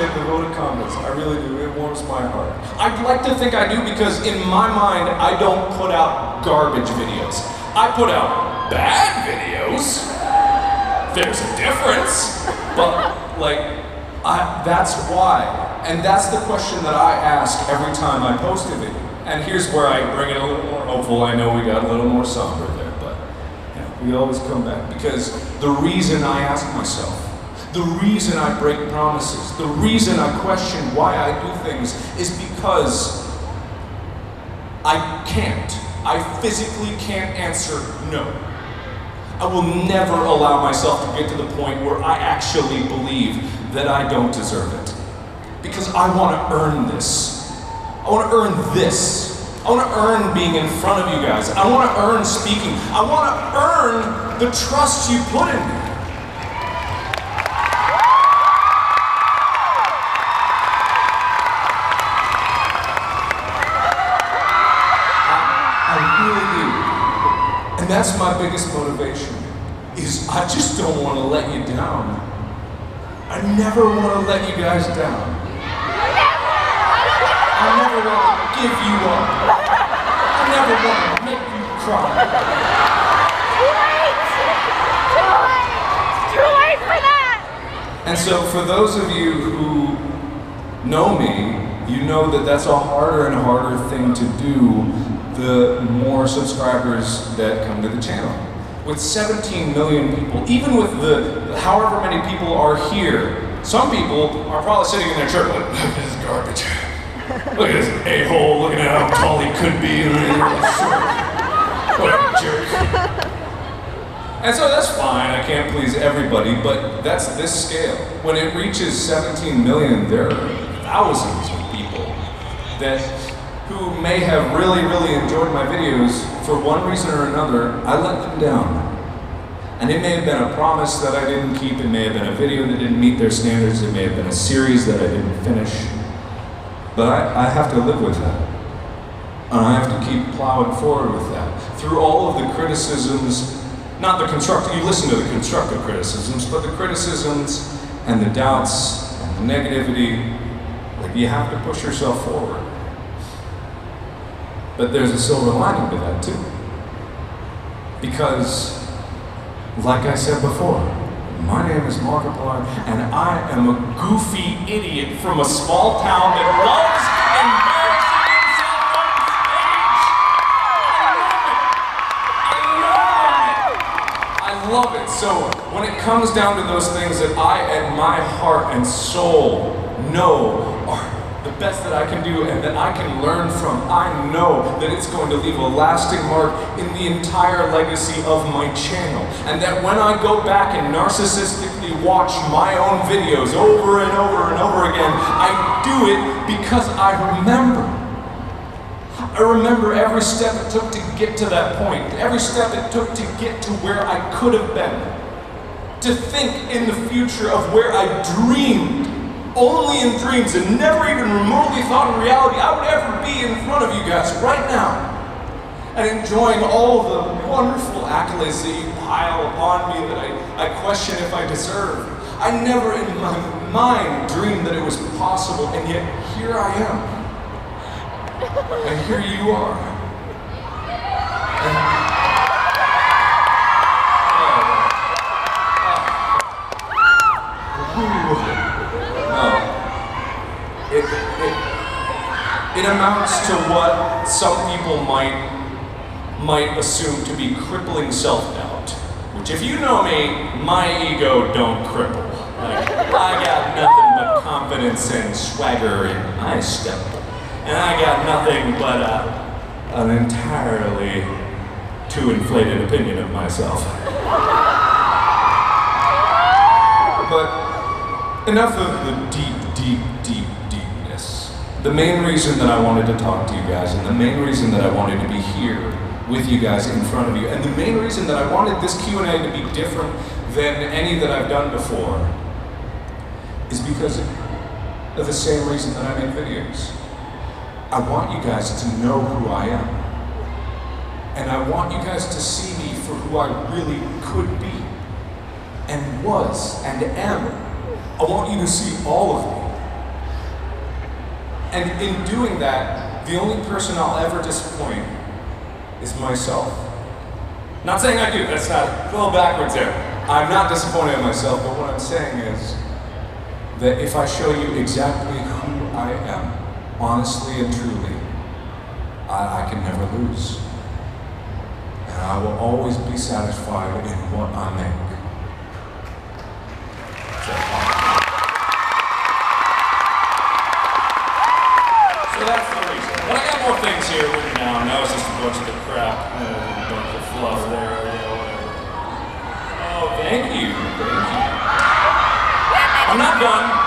appreciate the vote of comments. I really do. It warms my heart. I'd like to think I do because in my mind, I don't put out garbage videos. I put out bad videos. There's a difference. But, like, that's why. And that's the question that I ask every time I post a video. And here's where I bring it a little more hopeful. I know we got a little more somber there, but we always come back. Because the reason I ask myself, the reason I break promises, the reason I question why I do things is because I can't. I physically can't answer no. I will never allow myself to get to the point where I actually believe that I don't deserve it. Because I want to earn this. I want to earn this. I want to earn being in front of you guys. I want to earn speaking. I want to earn the trust you put in me. I really do. And that's my biggest motivation, is I just don't want to let you down. I never want to let you guys down. I never want to give you up. I never want to make you cry. Too late for that! And so for those of you who know me, you know that that's a harder and harder thing to do the more subscribers that come to the channel. With 17 million people, even with the however many people are here, some people are probably sitting in their chair like, look at this garbage. Look at this a-hole, look at how tall he could be, what a jerk. And so that's fine, I can't please everybody, but that's this scale. When it reaches 17 million, there are thousands of people who may have really, really enjoyed my videos. For one reason or another, I let them down. And it may have been a promise that I didn't keep, it may have been a video that didn't meet their standards, it may have been a series that I didn't finish. But I have to live with that. And I have to keep plowing forward with that. Through all of the criticisms, not the constructive, you listen to the constructive criticisms, but the criticisms and the doubts and the negativity, like you have to push yourself forward. But there's a silver lining to that too. Because, like I said before, my name is Markiplier, and I am a goofy idiot from a small town that loves embarrassing himself on stage. I love it. So when it comes down to those things that I, at my heart and soul, know are the best that I can do and that I can learn from, I know that it's going to leave a lasting mark in the entire legacy of my channel. And that when I go back and narcissistically watch my own videos over and over and over again, I do it because I remember. I remember every step it took to get to that point, every step it took to get to where I could have been. To think in the future of where I dreamed, only in dreams, and never even remotely thought in reality I would ever be in front of you guys right now. And enjoying all of the wonderful accolades that you pile upon me that I question if I deserve. I never in my mind dreamed that it was possible, and yet here I am. And here you are. It amounts to what some people might assume to be crippling self-doubt. Which, if you know me, my ego don't cripple. Like, I got nothing but confidence and swagger and I step. And I got nothing but an entirely too inflated opinion of myself. But enough of the deepness. The main reason that I wanted to talk to you guys, and the main reason that I wanted to be here with you guys in front of you, and the main reason that I wanted this Q and A to be different than any that I've done before, is because of the same reason that I make videos. I want you guys to know who I am. And I want you guys to see me for who I really could be, and was, and am. I want you to see all of me. And in doing that, the only person I'll ever disappoint is myself. Not saying I do, that's not a little backwards there. I'm not disappointed in myself, but what I'm saying is that if I show you exactly who I am, honestly and truly, I can never lose. And I will always be satisfied in what I make. So that's the reason. But I got more things here written down. That was just a bunch of the crap, a bunch of fluff there, whatever. Oh, thank you. I'm not done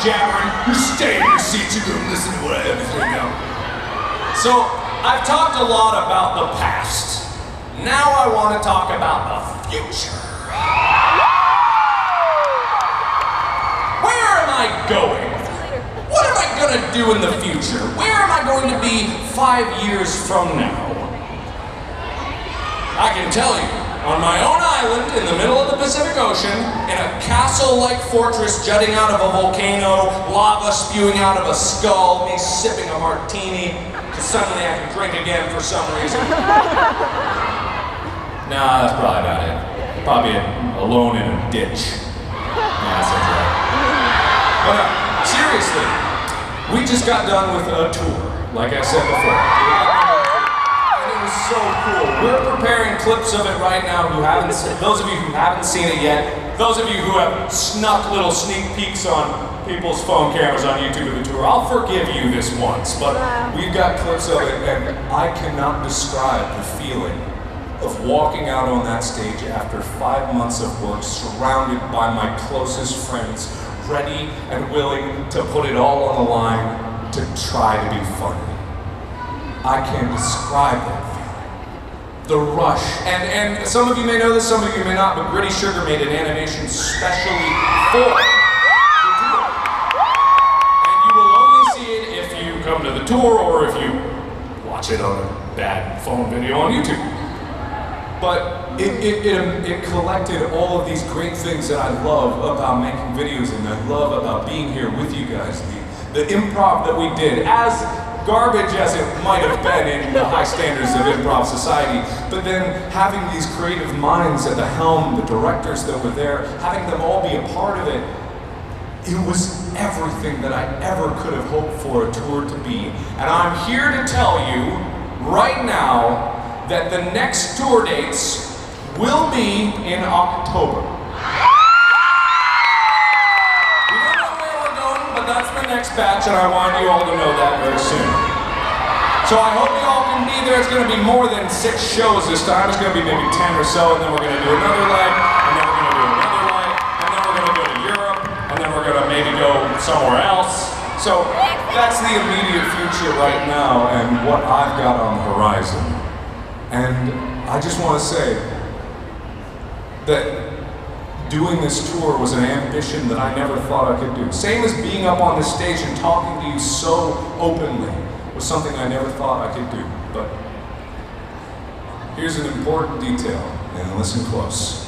jabbering. You stay in your seat, you go listen to what I have to say now. So, I've talked a lot about the past. Now I want to talk about the future. Where am I going? What am I going to do in the future? Where am I going to be 5 years from now? I can tell you, on my own island in the middle of the Pacific Ocean, in a castle-like fortress jutting out of a volcano, lava spewing out of a skull, me sipping a martini, because suddenly I can drink again for some reason. Nah, that's probably about it. Probably alone in a ditch. Yeah, that sounds right. But seriously, we just got done with a tour, like I said before. And it was so cool. We're preparing clips of it right now. Those of you who haven't seen it yet, those of you who have snuck little sneak peeks on people's phone cameras on YouTube of the tour, I'll forgive you this once, but we've got clips of it, and I cannot describe the feeling of walking out on that stage after 5 months of work, surrounded by my closest friends, ready and willing to put it all on the line to try to be funny. I can't describe that feeling. The rush, and some of you may know this, some of you may not, but Gritty Sugar made an animation specially for the tour. And you will only see it if you come to the tour or if you watch it on a bad phone video on YouTube. But it collected all of these great things that I love about making videos and I love about being here with you guys. The improv that we did, as garbage as it might have been in the high standards of improv society, but then having these creative minds at the helm, the directors that were there, having them all be a part of it, it was everything that I ever could have hoped for a tour to be. And I'm here to tell you right now that the next tour dates will be in October. We don't know where we're going, but that's the next batch, and I want you all to know that very soon. So I hope you all can be there. It's going to be more than 6 shows this time. It's going to be maybe 10 or so, and then we're going to do another leg, and then we're going to do another leg, and then we're going to go to Europe, and then we're going to maybe go somewhere else. So that's the immediate future right now, and what I've got on the horizon. And I just want to say that doing this tour was an ambition that I never thought I could do. Same as being up on this stage and talking to you so openly was something I never thought I could do. But here's an important detail, and listen close.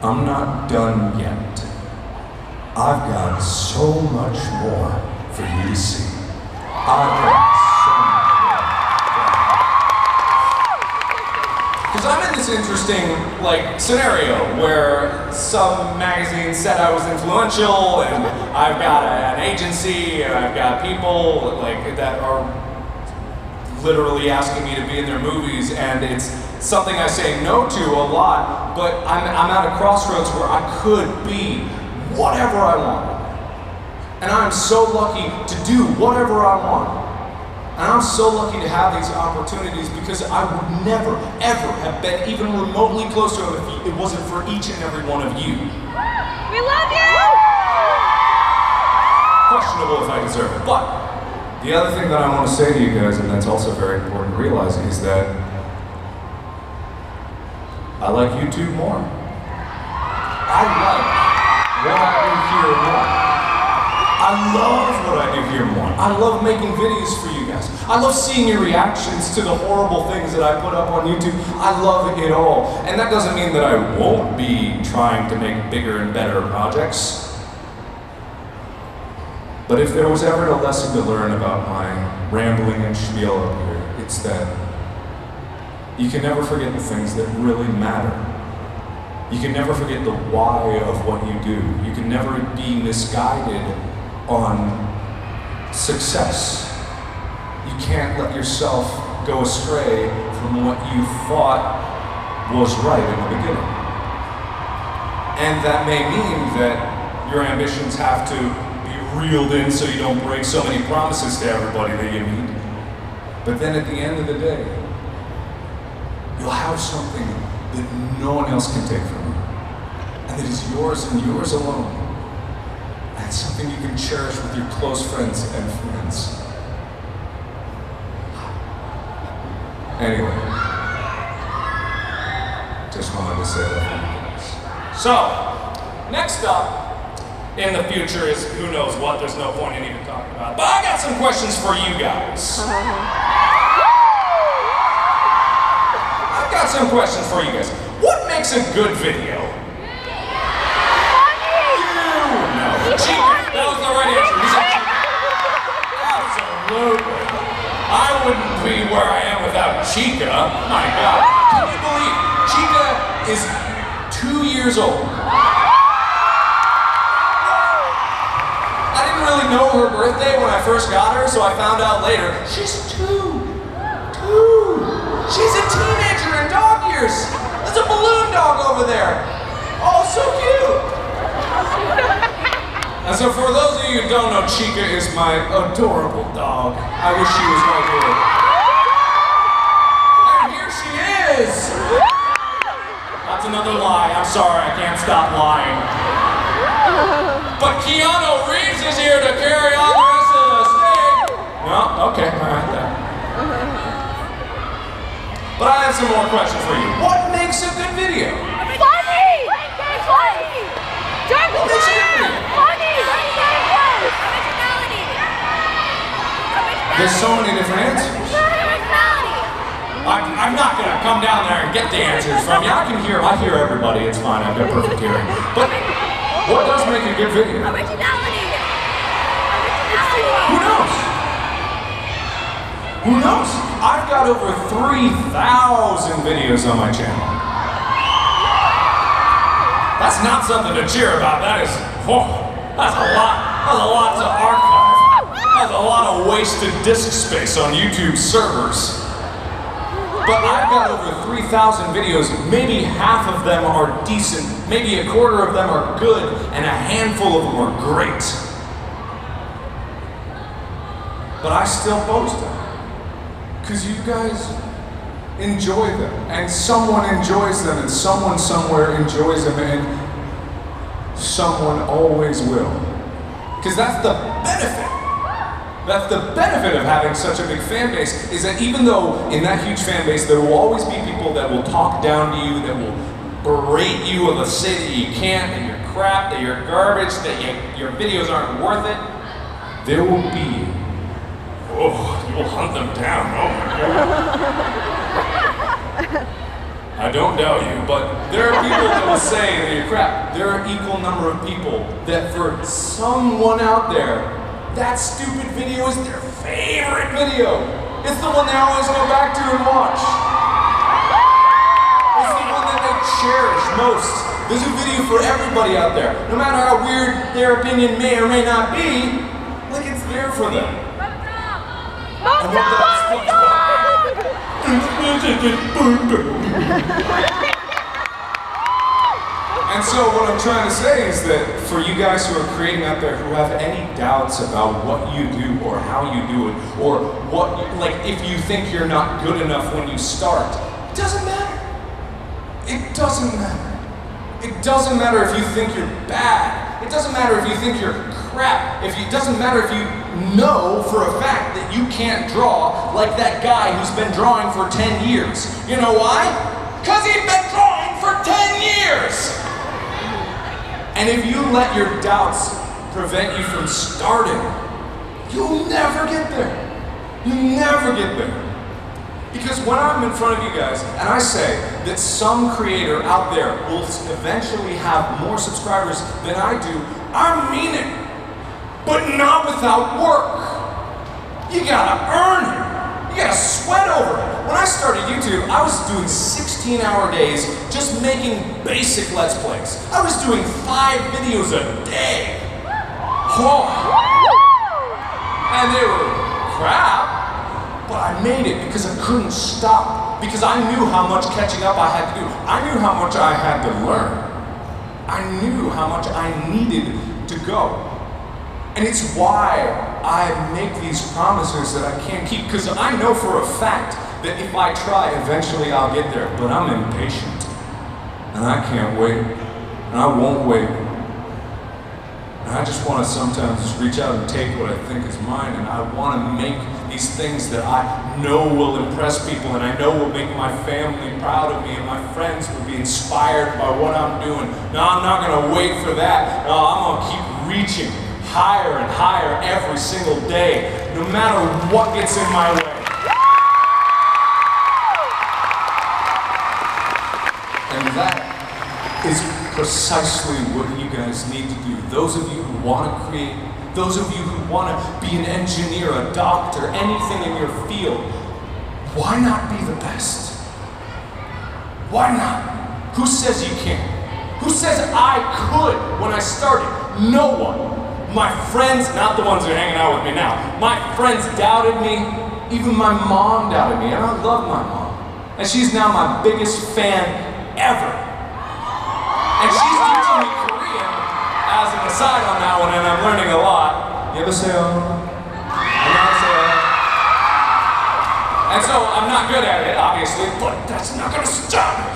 I'm not done yet. I've got so much more for you to see. I've got so much more. Because I'm in this interesting, scenario where some magazine said I was influential, and I've got an agency, and I've got people, that are literally asking me to be in their movies, and it's something I say no to a lot, but I'm at a crossroads where I could be whatever I want. And I'm so lucky to do whatever I want. And I'm so lucky to have these opportunities because I would never, ever have been even remotely close to it if it wasn't for each and every one of you. We love you! Questionable if I deserve it. But the other thing that I want to say to you guys, and that's also very important to realize, is that I like YouTube more. I like what I do here more. I love what I do here more. I love making videos for you guys. I love seeing your reactions to the horrible things that I put up on YouTube. I love it all. And that doesn't mean that I won't be trying to make bigger and better projects. But if there was ever a lesson to learn about my rambling and spiel up here, it's that you can never forget the things that really matter. You can never forget the why of what you do. You can never be misguided on success. You can't let yourself go astray from what you thought was right in the beginning. And that may mean that your ambitions have to be reeled in so you don't break so many promises to everybody that you meet. But then at the end of the day, you'll have something that no one else can take from you. And that is yours and yours alone. And it's something you can cherish with your close friends and friends. Anyway, just wanted to say that for you guys. So, next up in the future is who knows what, there's no point in even talking about it. But I got some questions for you guys. I've got some questions for you guys. What makes a good video? No. Chica. That was the right answer. He said Chica. Absolutely. I wouldn't be where I am without Chica. My God. Can you believe Chica is 2 years old? I didn't really know her birthday when I first got her, so I found out later. She's 2. She's a teenager in dog years. There's a balloon dog over there. Oh, so cute. And so for those of you who don't know, Chica is my adorable dog. I wish she was right here. And here she is. That's another lie. I'm sorry, I can't stop lying. But Keanu Reeves is here to carry on the rest of the stage. No? Okay, all right then. But I have some more questions for you. What makes a good video? Funny! Funny! What makes a good video? Funny! Originality! There's so many different answers. I'm not gonna come down there and get the answers from you. I hear everybody, it's fine, I've got perfect hearing. But what does make a good video? Originality! Who knows? Who knows? I've got over 3,000 videos on my channel. That's not something to cheer about. That's a lot. That's a lot to archive. That's a lot of wasted disk space on YouTube servers. But I've got over 3,000 videos. Maybe half of them are decent. Maybe a quarter of them are good, and a handful of them are great. But I still post them. Because you guys enjoy them, and someone enjoys them, and someone somewhere enjoys them, and someone always will. Because that's the benefit. That's the benefit of having such a big fan base, is that even though in that huge fan base there will always be people that will talk down to you, that will berate you, or say that you can't, that you're crap, that you're garbage, that your videos aren't worth it, there will be you'll hunt them down. Oh my God. I don't doubt you, but there are people that will say that you're crap. There are equal number of people that for someone out there, that stupid video is their favorite video. It's the one they always go back to and watch. It's the one that they cherish most. There's a video for everybody out there. No matter how weird their opinion may or may not be, like it's there for them. And so what I'm trying to say is that for you guys who are creating out there who have any doubts about what you do or how you do it, or what, like if you think you're not good enough when you start, it doesn't matter. It doesn't matter. It doesn't matter if you think you're bad. It doesn't matter if you think you're crap. It doesn't matter if you know for a fact that you can't draw like that guy who's been drawing for 10 years. You know why? Because he's been drawing for 10 years! And if you let your doubts prevent you from starting, you'll never get there. You'll never get there. Because when I'm in front of you guys and I say that some creator out there will eventually have more subscribers than I do, I mean it. but not without work. You gotta earn it. You gotta sweat over it. When I started YouTube, I was doing 16-hour days just making basic Let's Plays. I was doing 5 videos a day. And they were crap, but I made it because I couldn't stop. Because I knew how much catching up I had to do. I knew how much I had to learn. I knew how much I needed to go. And it's why I make these promises that I can't keep, because I know for a fact that if I try, eventually I'll get there, but I'm impatient. And I can't wait, and I won't wait. And I just want to sometimes just reach out and take what I think is mine, and I want to make these things that I know will impress people, and I know will make my family proud of me, and my friends will be inspired by what I'm doing. No, I'm not going to wait for that. No, I'm going to keep reaching higher and higher every single day, no matter what gets in my way. And that is precisely what you guys need to do. Those of you who want to create, those of you who want to be an engineer, a doctor, anything in your field, why not be the best? Why not? Who says you can't? Who says I could when I started? No one. My friends, not the ones who are hanging out with me now, my friends doubted me, even my mom doubted me, and I love my mom. And she's now my biggest fan ever. And she's teaching me Korean as an aside on that one, and I'm learning a lot. 여보세요. 안녕하세요. And so I'm not good at it, obviously, but that's not gonna stop me.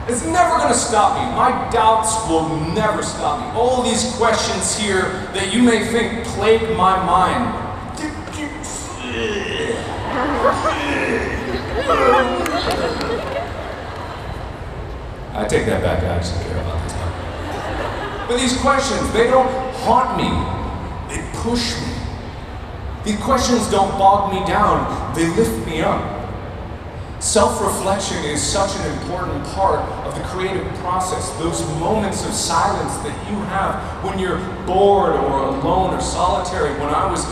It's never going to stop me. My doubts will never stop me. All these questions here that you may think plague my mind. I take that back. I actually care about this stuff. But these questions, they don't haunt me. They push me. These questions don't bog me down. They lift me up. Self-reflection is such an important part of the creative process. Those moments of silence that you have when you're bored or alone or solitary. When I was